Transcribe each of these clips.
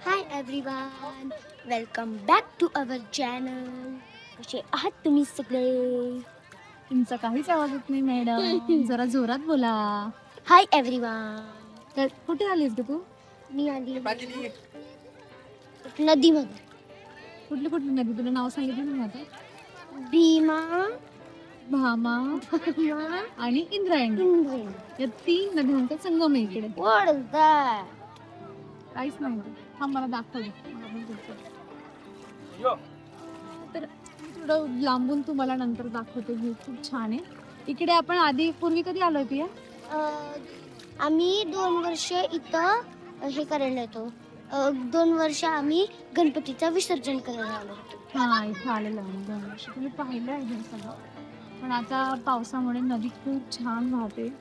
High everyone, welcome back to our channel. कसे आहात तुम्ही सगळे? तुमचा काहीच आवाज येत नाही मॅडम. जरा जोरात बोला. हाय एव्हरीवन, कुठे आलीस ग तू? मी आली नदीमध्ये. कुठली कुठली नदी तुला नाव सांगितलं ना आता? भीमा, भामा आणि इंद्रायणी इंद्रायणी. या 3 नद्यांचा संगम आहे इकडे. What is that? काहीच नाही हा मला दाखवलं. तर थोडं लांबून तुम्हाला नंतर दाखवते. व्ह्यू खूप छान आहे. इकडे आपण आधी पूर्वी कधी आलोय पिया? आम्ही 2 वर्ष इथं हे करायला येतो. 2 वर्ष आम्ही गणपतीचं विसर्जन करायला आलो होतो. हा इथं आलेलं आहे 2 वर्ष. तुम्ही पाहिलं आहे हे सगळं. पण आता पावसामुळे नदी खूप छान वाहते.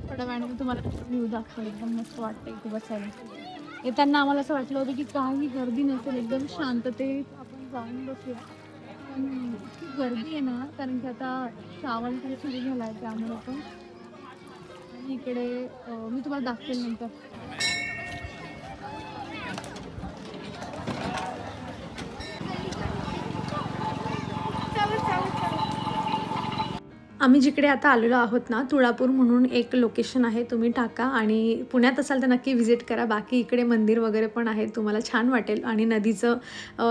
थोड्या वेळाने तुम्हाला व्ह्यू दाखवेल. एकदम मस्त वाटतं इथे बसायला. येताना आम्हाला असं वाटलं होतं की काही गर्दी नसेल, एकदम शांततेत आपण जाऊन बसूया. पण इतकी गर्दी आहे ना, कारण की आता श्रावण पण सुरू झाला आहे त्यामुळे पण. आणि इकडे मी तुम्हाला दाखवेल नंतर. आम्ही जिकडे आता आलेलो आहोत ना, तुळापूर म्हणून एक लोकेशन आहे. तुम्ही टाका आणि पुण्यात असाल तर नक्की व्हिजिट करा. बाकी इकडे मंदिर वगैरे पण आहे, तुम्हाला छान वाटेल. आणि नदीचं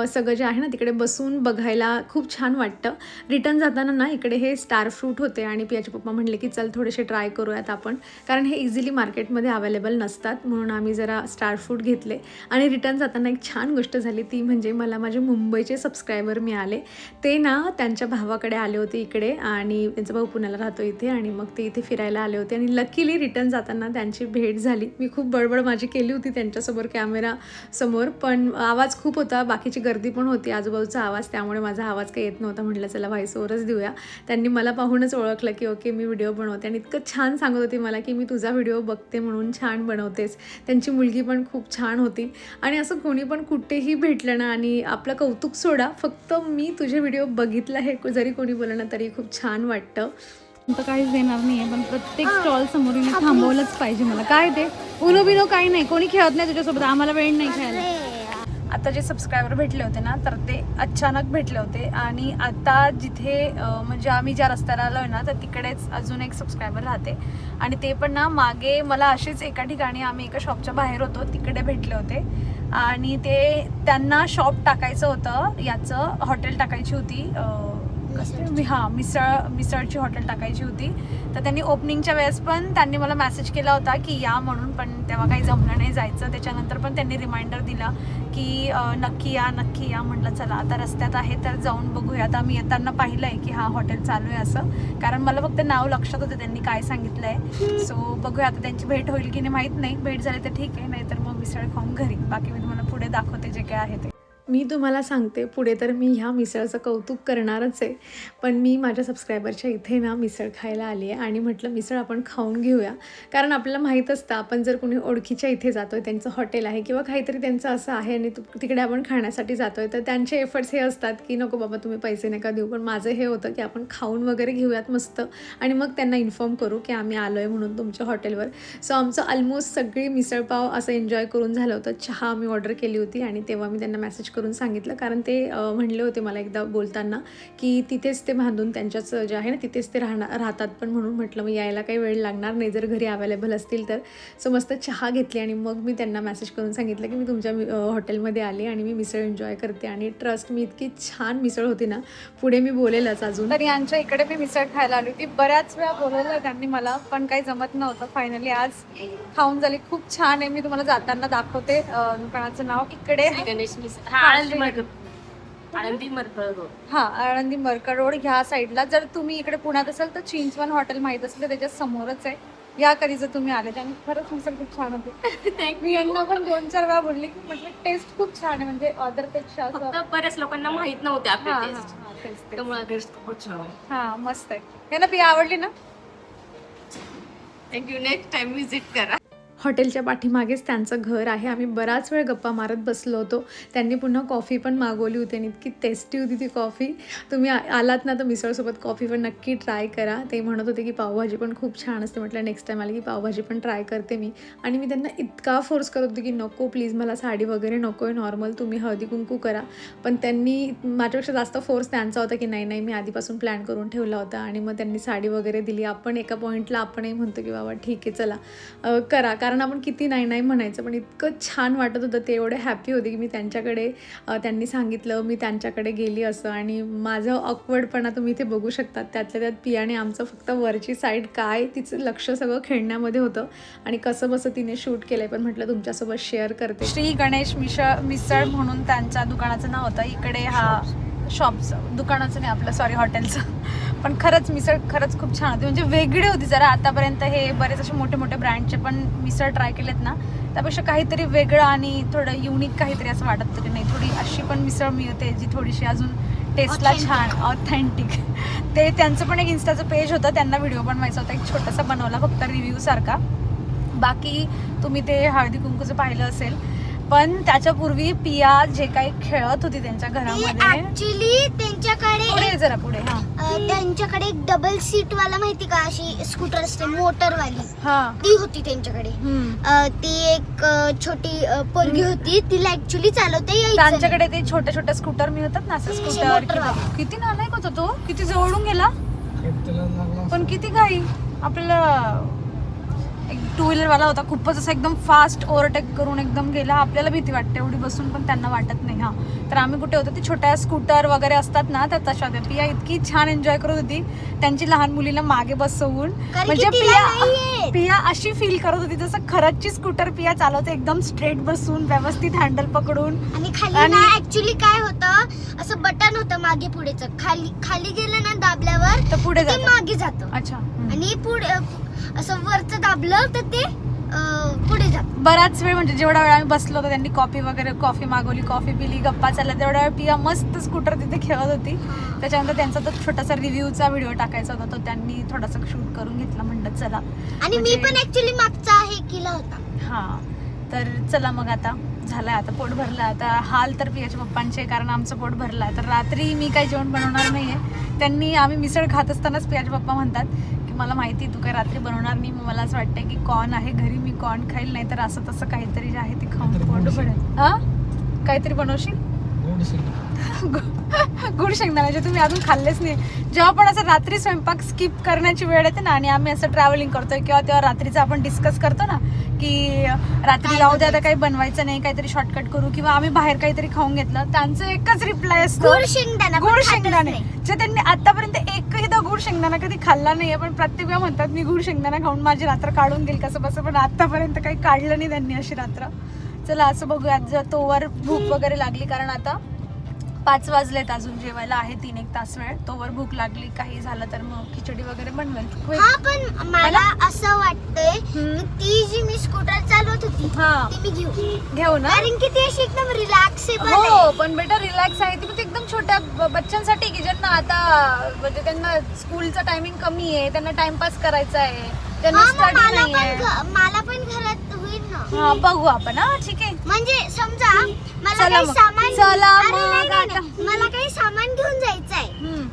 सगळं जे आहे ना, तिकडे बसून बघायला खूप छान वाटतं. रिटर्न जाताना ना इकडे हे स्टार फ्रूट होते आणि पियाचे पप्पा म्हटले की चल थोडेसे ट्राय करूयात आपण, कारण हे इझिली मार्केटमध्ये अवेलेबल नसतात. म्हणून आम्ही जरा स्टार फ्रूट घेतले. आणि रिटर्न जाताना एक छान गोष्ट झाली, ती म्हणजे मला माझे मुंबईचे सबस्क्रायबर मिळाले. ते ना त्यांच्या भावाकडे आले होते इकडे, आणि त्यांचं भाऊ पुण्याला राहतो इथे, आणि मग ते इथे फिरायला आले होते. आणि लकीली रिटर्न जाताना त्यांची भेट झाली. मी खूप बडबड माझी केली होती त्यांच्यासमोर कॅमेरा समोर, पण आवाज खूप होता, बाकीची गर्दी पण होती, आजूबाजूचा आवाज, त्यामुळे माझा आवाज काही येत नव्हता. म्हटलं चला व्हॉइसओव्हरच देऊया. त्यांनी मला पाहूनच ओळखलं की ओके मी व्हिडिओ बनवते, आणि इतकं छान सांगत होती मला की मी तुझा व्हिडिओ बघते म्हणून, छान बनवतेस. त्यांची मुलगी पण खूप छान होती. आणि असं कोणी पण कुठेही भेटलं ना, आणि आपलं कौतुक सोडा, फक्त मी तुझे व्हिडिओ बघितला हे जरी कोणी बोललं ना तरी खूप छान वाटतं. तर काहीच देणार नाही आहे, पण प्रत्येक स्टॉल समोर थांबवलंच पाहिजे मला. काय ते उनो बिनो काही नाही, कोणी खेळत नाही तुझ्यासोबत, आम्हाला वेळ नाही खेळायला. आता जे सबस्क्रायबर भेटले होते ना, तर ते अचानक भेटले होते. आणि आता जिथे म्हणजे आम्ही ज्या रस्त्याला आलो आहे ना, तर तिकडेच अजून एक सबस्क्रायबर राहते. आणि ते पण ना मागे मला असेच एका ठिकाणी आम्ही एका शॉपच्या बाहेर होतो तिकडे भेटले होते. आणि त्यांना शॉप टाकायचं होतं, याचं हॉटेल टाकायची होती, मिसळची हॉटेल टाकायची होती. तर त्यांनी ओपनिंगच्या वेळेस पण त्यांनी मला मेसेज केला होता की या म्हणून, पण तेव्हा काही जमलं नाही जायचं. त्याच्यानंतर पण त्यांनी रिमाइंडर दिला की नक्की या नक्की या. म्हटलं चला आता रस्त्यात आहे तर जाऊन बघूया. आता मी येताना पाहिलं आहे की हा हॉटेल चालू आहे असं, कारण मला फक्त नाव लक्षात होतं त्यांनी काय सांगितलं आहे. सो बघूया आता त्यांची भेट होईल की नाही माहीत नाही. भेट झाली तर ठीक आहे, नाहीतर मग मिसळ खाऊन घरी. बाकी मी तुम्हाला पुढे दाखवते जे काय आहे ते. मी तुम्हाला सांगते पुढे तर मी ह्या मिसळचं कौतुक करणारच आहे. पण मी माझ्या सबस्क्रायबरच्या इथे ना मिसळ खायला आली आहे, आणि म्हटलं मिसळ आपण खाऊन घेऊया. कारण आपल्याला माहीत असतं, आपण जर कोणी ओळखीच्या इथे जातो आहे, त्यांचं हॉटेल आहे किंवा काहीतरी त्यांचं असं आहे, आणि तिकडे आपण खाण्यासाठी जातो आहे, तर त्यांचे एफर्ट्स हे असतात की नको बाबा तुम्ही पैसे नका देऊ. पण माझं हे होतं की आपण खाऊन वगैरे घेऊयात मस्त, आणि मग त्यांना इन्फॉर्म करू की आम्ही आलो आहे म्हणून तुमच्या हॉटेलवर. सो आमचं ऑलमोस्ट सगळी मिसळपाव असं एन्जॉय करून झालं होतं. चहा आम्ही ऑर्डर केली होती, आणि तेव्हा मी त्यांना मेसेज करून सांगितलं, कारण ते म्हणले होते मला एकदा बोलताना की तिथेच ते बांधून त्यांच्याच जे आहे ना तिथेच ते राहतात. पण म्हणून म्हटलं मग यायला काही वेळ लागणार नाही जर घरी अवेलेबल असतील तर. सो मस्त चहा घेतली, आणि मग मी त्यांना मेसेज करून सांगितलं की मी तुमच्या हॉटेलमध्ये आली आणि मी मिसळ एन्जॉय करते. आणि ट्रस्ट मी, इतकी छान मिसळ होती ना, पुढे मी बोलेलच अजून. तर यांच्या इकडे मी मिसळ खायला आली होती. बऱ्याच वेळा बोलवलं त्यांनी मला, पण काही जमत नव्हतं. फायनली आज खाऊन झाली. खूप छान आहे, मी तुम्हाला जाताना दाखवते. दुकानाचं नाव इकडे गणेश मिसळ, आळंदी मरकळ रोड. हा, आळंदी मरकळ रोड ह्या साईडला. जर तुम्ही इकडे पुण्यात असाल तर चिंचवन हॉटेल माहीत असेल तर त्याच्या समोरच आहे. या कधी जर तुम्ही आले, आणि खरंच मिसळ खूप छान होती. मी यांना पण 2-4 वेळा बोलली की म्हटलं टेस्ट खूप छान आहे, म्हणजे अदरपेक्षा बऱ्याच लोकांना माहित नव्हते आपली टेस्ट, त्यामुळे टेस्ट खूप छान आहे. हा मस्त आहे. यांना पिया आवडली ना? थँक्यू. नेक्स्ट टाइम विजिट करा. हॉटेलच्या पाठीमागेच त्यांचं घर आहे. आम्ही बराच वेळ गप्पा मारत बसलो होतो. त्यांनी पुन्हा कॉफी पण मागवली होती आणि इतकी टेस्टी होती ती कॉफी. तुम्ही आलात ना तर मिसळसोबत कॉफी पण नक्की ट्राय करा. ते म्हणत होते की पावभाजी पण खूप छान असते. म्हटलं नेक्स्ट टाईम आले की पावभाजी पण ट्राय करते मी. आणि मी त्यांना इतका फोर्स करत होते की नको प्लीज मला साडी वगैरे नको आहे, नॉर्मल तुम्ही हळदी कुंकू करा. पण त्यांनी माझ्यापेक्षा जास्त फोर्स त्यांचा होता की नाही मी आधीपासून प्लॅन करून ठेवला होता. आणि मग त्यांनी साडी वगैरे दिली. आपण एका पॉईंटला आपणही म्हणतो की बाबा ठीक आहे चला करा, कारण आपण किती नाही म्हणायचं. पण इतकं छान वाटत होतं, ते एवढे हॅपी होते की मी त्यांच्याकडे त्यांनी सांगितलं मी त्यांच्याकडे गेली असं. आणि माझं ऑकवर्डपणा तुम्ही इथे बघू शकता. त्यातल्या त्यात पियाने आमचं फक्त वरची साईड काय तिचं लक्ष सगळं खेळण्यामध्ये होतं आणि कसं बसं तिने शूट केलं पण म्हटलं तुमच्यासोबत शेअर करते. श्री गणेश मिसळ म्हणून त्यांच्या दुकानाचं नाव होतं. इकडे हा शॉपचं, दुकानाचं नाही आपलं सॉरी हॉटेलचं. पण खरंच मिसळ खरंच खूप छान होती, म्हणजे वेगळी होती जरा. आतापर्यंत हे बरेच असे मोठे मोठे ब्रँडचे पण मिसळ ट्राय केलेत ना, त्यापेक्षा काहीतरी वेगळं आणि थोडं युनिक काहीतरी असं वाटत होतं की नाही थोडी अशी पण मिसळ मिळते जी थोडीशी अजून टेस्टला छान ऑथेंटिक. ते त्यांचं पण एक इन्स्टाचं पेज होतं, त्यांना व्हिडिओ बनवायचा होता, एक छोटासा बनवला फक्त रिव्ह्यू सारखा. बाकी तुम्ही ते हळदी कुंकूचं पाहिलं असेल. पण त्याच्यापूर्वी पिया जे काही खेळत होती त्यांच्या घरामध्ये, ऍक्च्युली त्यांच्याकडे पुढे जरा पुढे त्यांच्याकडे एक डबल सीट वाला माहिती का, अशी स्कूटर असते मोटरवाली, ती होती त्यांच्याकडे. ती एक छोटी पोरगी होती, तिला ऍक्च्युली चालवता यायचं. त्यांच्याकडे ते छोटे छोटे स्कूटर मिळतात ना, असं स्कूटर. किती नालायक होता तो, किती जवळून गेला. पण किती घाई, आपल्याला एक टू व्हीलरवाला होता खूपच असं एकदम फास्ट ओव्हरटेक करून एकदम गेला. आपल्याला भीती वाटते एवढी बसून, पण त्यांना वाटत नाही. तर आम्ही कुठे होतो, ती छोट्या स्कूटर वगैरे असतात ना त्या तशा होत्या. पिया इतकी छान एन्जॉय करत होती त्यांची लहान मुलीला मागे बसवून. म्हणजे पिया अशी फील करत होती जसं खरंचची स्कूटर पिया चालवते, एकदम स्ट्रेट बसून व्यवस्थित हँडल पकडून. आणि खाली ऍक्च्युली काय होतं, असं बटन होतं मागे पुढेचं, खाली गेलं ना दाबल्यावर तर पुढे मागे जातं. अच्छा. आणि पुढे असं वरचं दाबलं तर ते पुढे जात. बराच वेळ म्हणजे जेवढा वेळ आम्ही बसलो होतो त्यांनी कॉफी मागवली, कॉफी पिली, गप्पा चालल्या, तेवढा वेळ पिया मस्त स्कूटर तिथे खेळत होती. त्याच्यानंतर त्यांचा तो छोटासा रिव्ह्यूचा व्हिडिओ टाकायचा होता, तो त्यांनी थोडासा शूट करून घेतला. म्हणलं चला. आणि मी पण ऍक्च्युली मागचा हे केला होता. तर चला मग आता झालंय, आता पोट भरलं. आता हाल तर पियाच्या पप्पांचे, कारण आमचं पोट भरलंय. तर रात्री मी काही जेवण बनवणार नाहीये. आम्ही मिसळ खात असतानाच पियाचे पप्पा म्हणतात की मला माहिती तू काय रात्री बनवणार नाही, मग मला असं वाटतंय की कॉर्न आहे घरी, मी कॉर्न खाईल, नाही तर असं तसं काहीतरी जे आहे ते खाऊन पोट भरेल. काहीतरी बनवशील गुड शेंगदाण्याचे, तुम्ही अजून खाल्लेच नाही. जेव्हा पण असं रात्री स्वयंपाक स्किप करण्याची वेळ येते ना, आणि आम्ही असं ट्रॅव्हलिंग करतोय किंवा तेव्हा रात्रीचं आपण डिस्कस करतो ना की रात्री जाऊ द्या, आता काही बनवायचं नाही, काहीतरी शॉर्टकट करू, किंवा आम्ही बाहेर काहीतरी खाऊन घेतलं, त्यांचं एकच रिप्लाय असतो गुड शेंगदाणे. जे त्यांनी आतापर्यंत एकही गुड शेंगदाणा कधी खाल्ला नाहीये, पण प्रत्येक वेळा म्हणतात मी गुड शेंगदाणा खाऊन माझी रात्र काढून देईल कसं बसं, पण आतापर्यंत काही काढलं नाही त्यांनी अशी रात्र. चला असं बघूया, जर तोवर भूक वगैरे लागली, कारण आता 5 वाजलेत, अजून जेवायला आहे 3-1 तास वेळ. तोवर भूक लागली, काही झालं तर मग खिचडी वगैरे बनवेल. पण मला असं वाटतंय ती जी मी स्कूटर चालवत होती ती मी घेऊ ना, कारण की ती अशी एकदम रिलॅक्सेबल आहे. हो, पण बेटा रिलॅक्स आहे ती, एकदम छोट्या बच्चांसाठी की ज्यांना आता म्हणजे त्यांना स्कूलचं टायमिंग कमी आहे, त्यांना टाइमपास करायचा आहे, त्यांना स्टडी नाहीये. मला पण घरात होईल ना. बघू आपण. ठीक आहे, म्हणजे समजा मला काही सामान घेऊन जायचंय,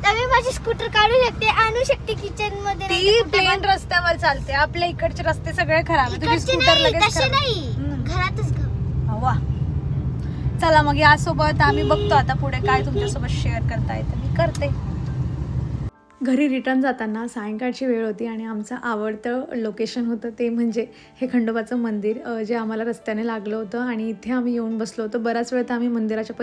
तर मी माझी स्कूटर काढू शकते, आणू शकते किचन मध्ये. ती प्लेन रस्त्यावर चालते, आपल्या इकडचे रस्ते सगळे खराब आहे, तुझी स्कूटर लगेच घरातच. वा, चला मग यासोबत आम्ही बघतो आता पुढे काय तुमच्यासोबत शेअर करता येतं, मी करते. घरी रिटर्न जाताना सायंकाळची वेळ होती आणि आमचं आवडतं लोकेशन होतं ते म्हणजे हे खंडोबाचं मंदिर, जे आम्हाला रस्त्याने लागलं होतं. आणि इथे आम्ही येऊन बसलो होतो. बराच वेळ तर आम्ही मंदिराच्या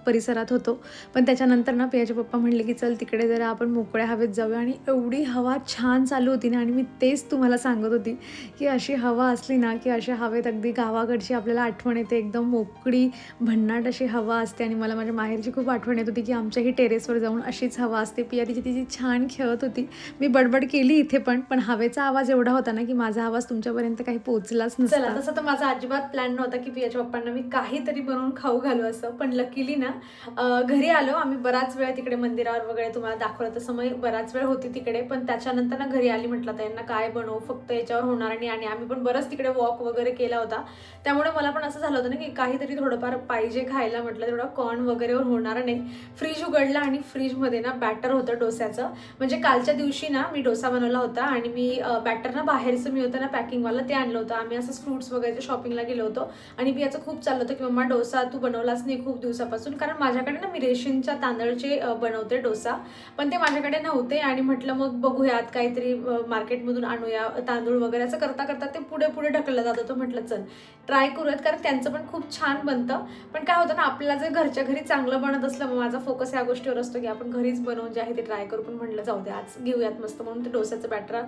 परिसरात होतो, पण त्याच्यानंतर ना पियाचे पप्पा म्हणले की चल तिकडे जरा आपण मोकळ्या हवेत जाऊया. आणि एवढी हवा छान चालू होती ना, आणि मी तेच तुम्हाला सांगत होती की अशी हवा असली ना की अशा हवेत अगदी गावाकडची आपल्याला आठवण येते, एकदम मोकळी भन्नाट अशी हवा असते. आणि मला माझ्या माहेरची खूप आठवण येत होती की आमच्याही टेरेसवर जाऊन अशीच हवा असते. पिया तिची छान छान खेळत होती. मी बडबड केली इथे पण हवेचा आवाज एवढा होता ना की माझा आवाज तुमच्यापर्यंत काही पोहोचलाच नसता. चला, तसं तर माझा अजिबात प्लॅन नव्हता की पियाच्या पप्पांना मी काहीतरी बनवून खाऊ घालू असं, पण लकीली ना घरी आलो आम्ही. बराच वेळ तिकडे मंदिरावर वगैरे तुम्हाला दाखवलं तसं मग बराच वेळ होती तिकडे, पण त्याच्यानंतर ना घरी आली. म्हटलं त्यांना काय बनवू, फक्त याच्यावर होणार नाही. आणि आम्ही पण बरंच तिकडे वॉक वगैरे केला होता, त्यामुळे मला पण असं झालं होतं ना की काहीतरी थोडंफार पाहिजे खायला. म्हटलं तेवढं कॉर्न वगैरेवर होणार नाही. फ्रीज उघडला आणि फ्रीजमध्ये ना बॅटर होतं डोस्याचं. म्हणजे कालच्या दिवशी ना मी डोसा बनवला होता आणि मी बॅटर ना बाहेरचं मी होतं ना पॅकिंगवाला ते आणलं होतं. आम्ही असंच फ्रूट्स वगैरे शॉपिंगला गेलो होतो आणि मी याचं खूप चाललं होतं की मम्मा डोसा तू बनवलाच नाही खूप दिवसापासून, कारण माझ्याकडे ना मी रेशनच्या तांदळाचे बनवते डोसा, पण ते माझ्याकडे नव्हते. आणि म्हटलं मग बघूयात काहीतरी मार्केटमधून आणूया तांदूळ वगैरे. असं करता करता ते पुढे पुढे ढकललं जात होतं. म्हटलं चल ट्राय करूयात, कारण त्यांचं पण खूप छान बनतं. पण काय होतं ना आपल्याला जर घरच्या घरी चांगलं बनत असलं, मग माझा फोकस या गोष्टीवर असतो की आपण घरीच बनवून जे आहे ते ट्राय करू. पण म्हटलं जाऊ दे आज घेऊयात मस्त, म्हणून ते डोस्याचं बॅटर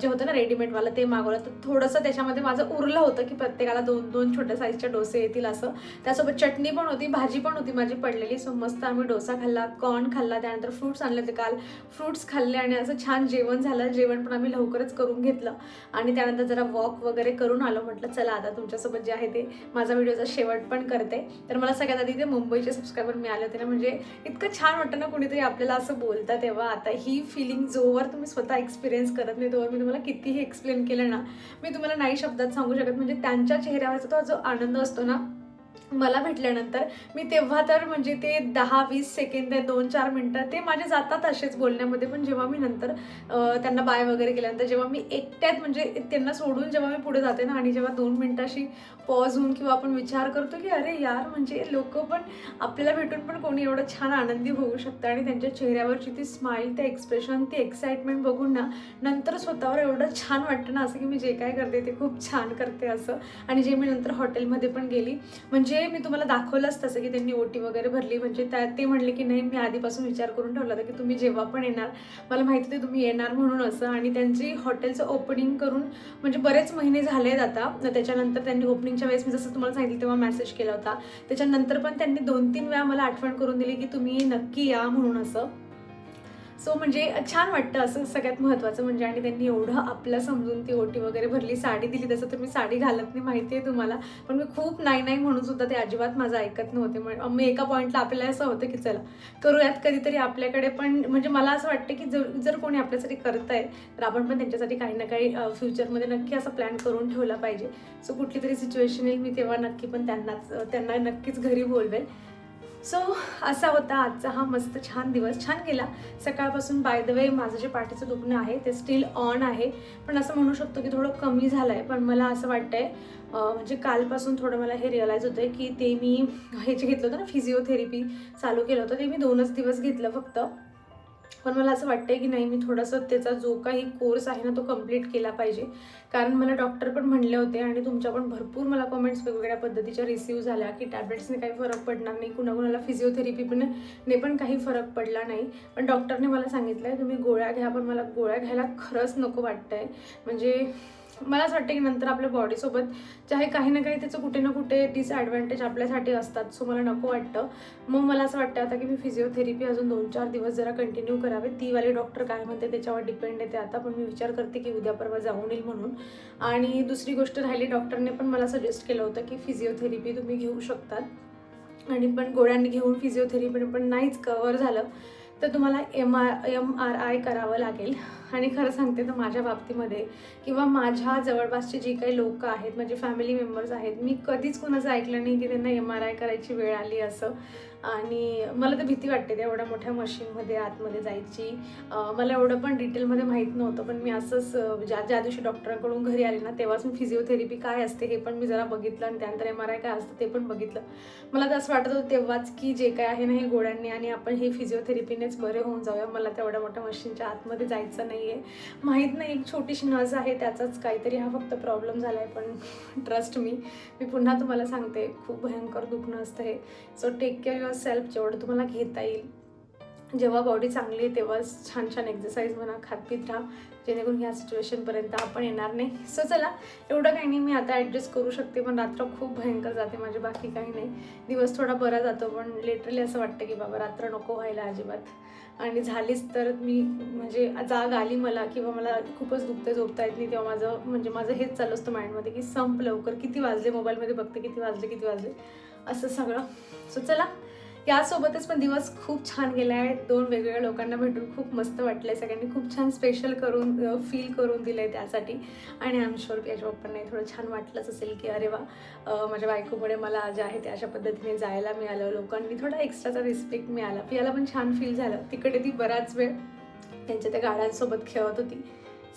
जे होतं ना रेडीमेडवालं ते मागवलं. तर थोडंसं त्याच्यामध्ये माझं उरलं होतं की प्रत्येकाला 2-2 छोट्या साईजचे डोसे येतील असं. त्यासोबत चटणी पण होती, भाजी पण होती माझी पडलेली. सो मस्त आम्ही डोसा खाल्ला, कॉर्न खाल्ला, त्यानंतर फ्रूट्स आणले होते काल, फ्रूट्स खाल्ले आणि असं छान जेवण झालं. जेवण पण आम्ही लवकरच करून घेतलं आणि त्यानंतर जरा वॉक वगैरे करून आलो. म्हटलं चला आता तुमच्यासोबत जे आहे ते माझा व्हिडिओचा शेवट पण करते. तर मला सगळ्यात आधी ते मुंबईचे सबस्क्रायबर मिळाले होते ना, म्हणजे इतकं छान वाटतं ना कुणीतरी आपल्याला असं बोलतं तेव्हा. आता ही फिलिंग जोवर तुम्ही स्वतः एक्सपिरियन्स करत नाही तोवर मी तुम्हाला कितीही एक्सप्लेन केलं ना मी तुम्हाला नाही शब्दात सांगू शकत. म्हणजे त्यांच्या चेहऱ्यावरचा तो जो आनंद असतो ना मला भेटल्यानंतर, मी तेव्हा तर म्हणजे ते 10-20 सेकंद 2-4 मिनटं ते माझे जातात असेच बोलण्यामध्ये. पण जेव्हा मी नंतर त्यांना बाय वगैरे केल्यानंतर जेव्हा मी एकट्यात म्हणजे त्यांना सोडून जेव्हा मी पुढे जाते ना आणि जेव्हा 2 मिनटं अशी पॉज होऊन किंवा आपण विचार करतो की अरे यार म्हणजे लोक पण आपल्याला भेटून पण कोणी एवढं छान आनंदी होऊ शकतं आणि त्यांच्या चेहऱ्यावरची ती स्माईल, ते एक्सप्रेशन, ती एक्साइटमेंट बघून ना नंतर स्वतःवर एवढं छान वाटतं ना असं की मी जे काय करते ते खूप छान करते असं. आणि जे मी नंतर हॉटेलमध्ये पण गेली, म्हणजे मी तुम्हाला दाखवलंच तसं की त्यांनी ओटी वगैरे भरली. म्हणजे ते म्हणले की नाही मी आधीपासून विचार करून ठेवला होता की तुम्ही जेव्हा पण येणार मला माहिती होतं तुम्ही येणार म्हणून असं. आणि त्यांची हॉटेलचं ओपनिंग करून म्हणजे बरेच महिने झालेत आता. त्याच्यानंतर त्यांनी ओपनिंगच्या वेळेस मी जसं तुम्हाला सांगितलं तेव्हा मेसेज केला होता. त्याच्यानंतर पण त्यांनी 2-3 वेळा मला आठवण करून दिली की तुम्ही नक्की या म्हणून असं. सो म्हणजे छान वाटतं असं सगळ्यात महत्त्वाचं म्हणजे. आणि त्यांनी एवढं आपलं समजून ती ओटी वगैरे भरली, साडी दिली. तसं तर मी साडी घालत नाही माहिती आहे तुम्हाला, पण मी खूप नाही म्हणून सुद्धा ते अजिबात माझं ऐकत नव्हते. मग एका पॉईंटला आपल्याला असं होतं की चला करूयात कधीतरी आपल्याकडे पण. म्हणजे मला असं वाटतं की जर कोणी आपल्यासाठी करतंय तर आपण पण त्यांच्यासाठी काही ना काही फ्युचरमध्ये नक्की असा प्लॅन करून ठेवला पाहिजे. सो कुठली तरी सिच्युएशन येईल मी तेव्हा नक्की पण त्यांना नक्कीच घरी बोलवेल. सो असा होता आजचा हा मस्त छान दिवस, छान गेला सकाळपासून. बाय द वे माझं जे पाठीचं दुखणं आहे ते स्टील ऑन आहे, पण असं म्हणू शकतो की थोडं कमी झालं आहे. पण मला असं वाटतंय म्हणजे कालपासून थोडं मला हे रिअलाईज होतं की ते मी हे जे घेतलं होतं ना फिजिओथेरपी चालू केलं होतं ते मी 2च दिवस घेतलं फक्त. पण मला असं वाटतंय की नाही मी थोडंसं त्याचा जो काही कोर्स आहे ना तो कंप्लीट केला पाहिजे. कारण मला डॉक्टर पण म्हणले होते आणि तुमच्या पण भरपूर मला कमेंट्स वेगवेगळ्या पद्धतीच्या रिसीव्ह झाल्या की टॅब्लेट्सने काही फरक पडणार नाही, कुणाकुणाला फिजिओथेरपी पण काही फरक पडला नाही. पण डॉक्टरने मला सांगितलं आहे तुम्ही गोळ्या घ्या, पण मला गोळ्या घ्यायला खरंच नको वाटतं आहे. म्हणजे मला असं वाटतं की नंतर आपल्या बॉडीसोबत चाहे काही ना काही त्याचं कुठे ना कुठे डिसॲडव्हान्टेज आपल्यासाठी असतात. सो मला नको वाटतं. मग मला असं वाटतं आता की मी फिजिओथेरपी अजून 2-4 दिवस जरा कंटिन्यू करावे. ती वाले डॉक्टर काय म्हणते त्याच्यावर डिपेंड आहे ते आता. पण मी विचार करते की उद्या परवा जाऊन येईल म्हणून. आणि दुसरी गोष्ट राहिली, डॉक्टरने पण मला सजेस्ट केलं होतं की फिजिओथेरपी तुम्ही घेऊ शकतात आणि पण गोळ्यांनी घेऊन फिजिओथेरपी पण नाहीच कव्हर झालं तर तुम्हाला MRI करावं लागेल. आणि खरं सांगते तर माझ्या बाबतीमध्ये किंवा माझ्या जवळपासचे जी काही लोक आहेत म्हणजे फॅमिली मेंबर्स आहेत, मी कधीच कोणाचं ऐकलं नाही की त्यांना MRI करायची वेळ आली असं. आणि मला तर भीती वाटते त्या एवढ्या मोठ्या मशीनमध्ये आतमध्ये जायची. मला एवढं पण डिटेलमध्ये माहीत नव्हतं, पण मी असंच ज्या दिवशी डॉक्टरांकडून घरी आले ना तेव्हाच मी फिजिओथेरपी काय असते हे पण मी जरा बघितलं आणि त्यानंतर MRI काय असतं ते पण बघितलं. मला तर असं वाटत होतं तेव्हाच की जे काय आहे ना हे गोळ्यांनी आणि आपण हे फिजिओथेरपीनेच बरे होऊन जाऊया. मला तेवढ्या मोठ्या मशीनच्या आतमध्ये जायचं नाही आहे. माहीत नाही एक छोटीशी नस आहे त्याचाच काहीतरी हा फक्त प्रॉब्लेम झाला आहे. पण ट्रस्ट मी पुन्हा तुम्हाला सांगते खूप भयंकर दुखणं असतं हे. So take care yourself, जेवढं तुम्हाला घेता येईल जेव्हा बॉडी चांगली आहे तेव्हाच छान छान एक्सरसाइज म्हणा, खात पीत राहा, जेणेकरून ह्या सिच्युएशनपर्यंत आपण येणार नाही. सो चला, एवढं काही नाही, मी आता ॲडजस्ट करू शकते, पण रात्र खूप भयंकर जाते माझी, बाकी काही नाही. दिवस थोडा बरा जातो, पण लिटरली असं वाटतं की बाबा रात्र नको व्हायला अजिबात. आणि झालीच तर मी म्हणजे जाग आली मला किंवा मला खूपच दुखतं, झोपता येत नाही, तेव्हा माझं हेच चालू असतं माइंडमध्ये की संप लवकर, किती वाजले, मोबाईलमध्ये बघते किती वाजले असं सगळं. सो चला, यासोबतच पण दिवस खूप छान गेला आहे. 2 वेगवेगळ्या लोकांना भेटून खूप मस्त वाटलं आहे. सगळ्यांनी खूप छान स्पेशल फील करून दिलं आहे त्यासाठी. आणि आय एम शुअर की याच्या पप्पांनाही थोडं छान वाटलंच असेल की अरे वा, माझ्या बायकोमुळे मला जे आहे ते अशा पद्धतीने जायला मिळालं, लोकांनी थोडा एक्स्ट्राचा रिस्पेक्ट मिळाला, पियाला पण छान फील झालं. तिकडे ती बराच वेळ त्यांच्या त्या गाड्यांसोबत खेळत होती.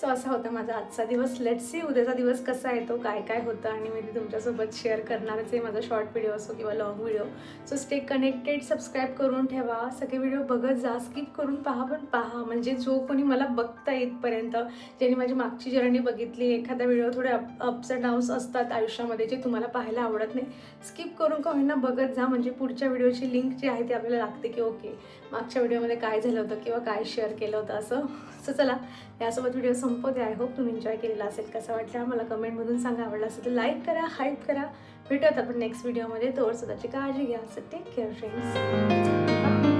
सो असा होता माझा आजचा दिवस. लेट्स सी उद्याचा दिवस कसा येतो, काय काय होतं, आणि मी तुमच्यासोबत शेअर करणारच आहे, माझा शॉर्ट व्हिडिओ असो किंवा long video. So stay connected, subscribe करून ठेवा, सगळे व्हिडिओ बघत जा, स्किप करून पण पहा, म्हणजे जो कोणी मला बघता इथपर्यंत, ज्यांनी माझी मागची जर्नी बघितली, एखादा व्हिडिओ थोडे अप्स अँड डाऊन्स असतात आयुष्यामध्ये जे तुम्हाला पाहायला आवडत नाही, स्किप करून का होईना बघत जा, म्हणजे पुढच्या व्हिडिओची लिंक जी आहे ती आपल्याला लागते की ओके मागच्या व्हिडिओमध्ये काय झालं होतं किंवा काय शेअर केलं होतं असं. सो चला, यासोबत व्हिडिओ संपवते. आय होप तुम्ही एन्जॉय केलेला असेल. कसा वाटला मला कमेंटमधून सांगा. आवडला असेल तर लाईक करा, हाईप करा. भेटूयात आपण नेक्स्ट व्हिडिओमध्ये. तोवर स्वतःची काळजी घ्या. So take care friends.